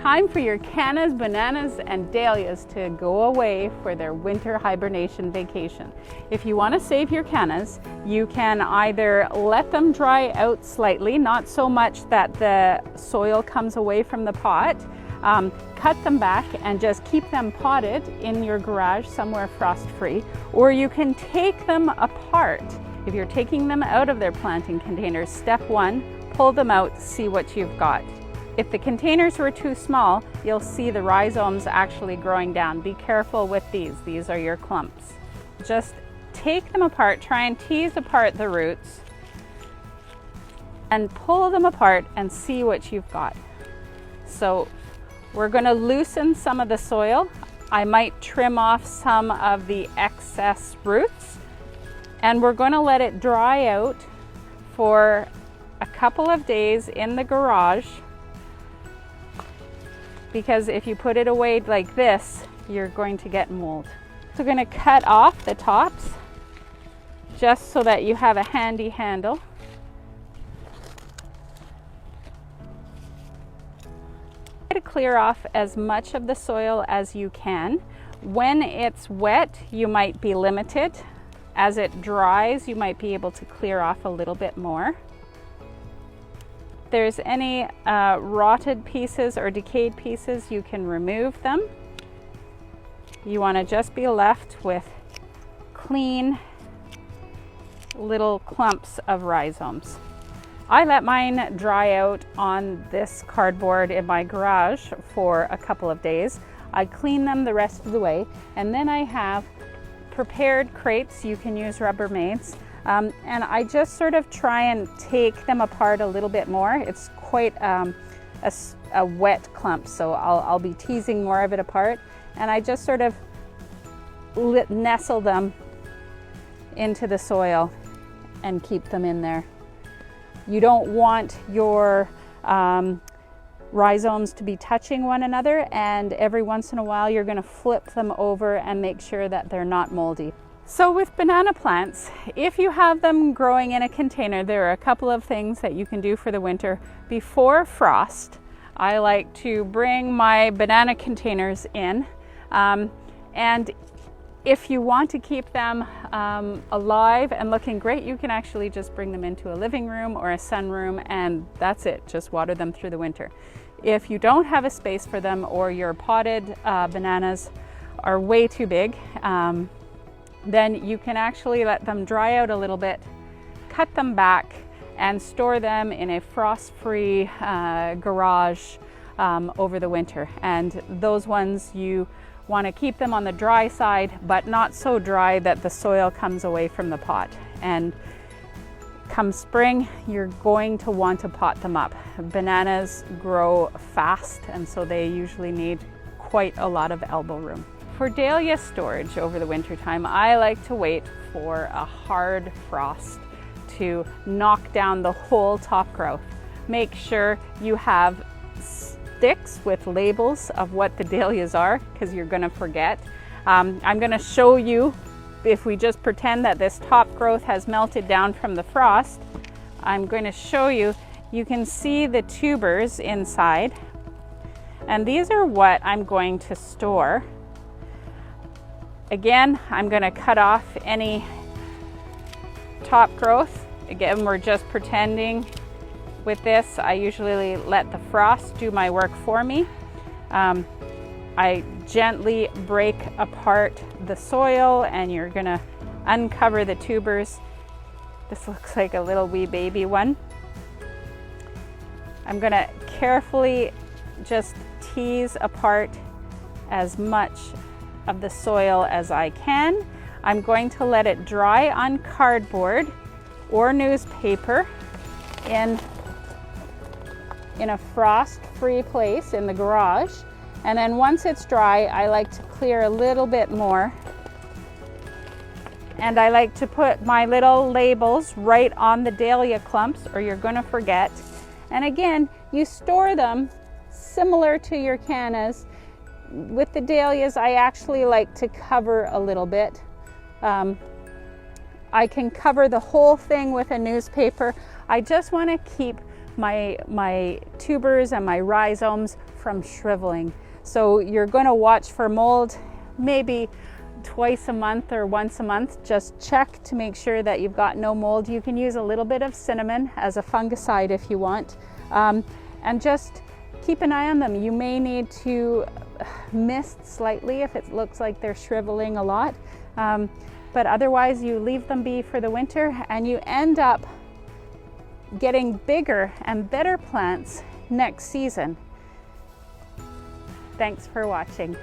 time for your cannas, bananas, and dahlias to go away for their winter hibernation vacation. If you want to save your cannas, you can either let them dry out slightly, not so much that the soil comes away from the pot, cut them back and just keep them potted in your garage somewhere frost-free, or you can take them apart. If you're taking them out of their planting containers, step one, pull them out, see what you've got. If the containers were too small, you'll see the rhizomes actually growing down. Be careful with these. These are your clumps. Just take them apart, try and tease apart the roots, and pull them apart and see what you've got. So we're going to loosen some of the soil. I might trim off some of the excess roots, and we're going to let it dry out for a couple of days in the garage, because if you put it away like this, you're going to get mold. So we're going to cut off the tops just so that you have a handy handle. Try to clear off as much of the soil as you can. When it's wet, you might be limited. As it dries, you might be able to clear off a little bit more. If there's any rotted pieces or decayed pieces, you can remove them. You want to just be left with clean little clumps of rhizomes. I let mine dry out on this cardboard in my garage for a couple of days. I clean them the rest of the way, and then I have prepared crates. You can use Rubbermaids. And I just sort of try and take them apart a little bit more. It's quite a wet clump, so I'll be teasing more of it apart. And I just sort of nestle them into the soil and keep them in there. You don't want your rhizomes to be touching one another, and every once in a while you're going to flip them over and make sure that they're not moldy. So with banana plants, if you have them growing in a container, there are a couple of things that you can do for the winter. Before frost, I like to bring my banana containers in, and if you want to keep them alive and looking great, you can actually just bring them into a living room or a sunroom, and that's it. Just water them through the winter. If you don't have a space for them, or your potted bananas are way too big, then you can actually let them dry out a little bit, cut them back, and store them in a frost-free garage over the winter. And those ones, you want to keep them on the dry side, but not so dry that the soil comes away from the pot. And come spring, you're going to want to pot them up. Bananas grow fast, and so they usually need quite a lot of elbow room. For dahlia storage over the winter time, I like to wait for a hard frost to knock down the whole top growth. Make sure you have sticks with labels of what the dahlias are, because you're going to forget. I'm going to show you, if we just pretend that this top growth has melted down from the frost, I'm going to show you, you can see the tubers inside, and these are what I'm going to store. Again, I'm going to cut off any top growth. Again, we're just pretending with this. I usually let the frost do my work for me. I gently break apart the soil, and you're going to uncover the tubers. This looks like a little wee baby one. I'm going to carefully just tease apart as much of the soil as I can. I'm going to let it dry on cardboard or newspaper in a frost-free place in the garage. And then once it's dry, I like to clear a little bit more. And I like to put my little labels right on the dahlia clumps, or you're going to forget. And again, you store them similar to your cannas. With the dahlias, I actually like to cover a little bit. I can cover the whole thing with a newspaper. I just want to keep my tubers and my rhizomes from shriveling. So you're going to watch for mold maybe twice a month or once a month. Just check to make sure that you've got no mold. You can use a little bit of cinnamon as a fungicide if you want, and just keep an eye on them. You may need to mist slightly if it looks like they're shriveling a lot, but otherwise you leave them be for the winter, and you end up getting bigger and better plants next season. Thanks for watching.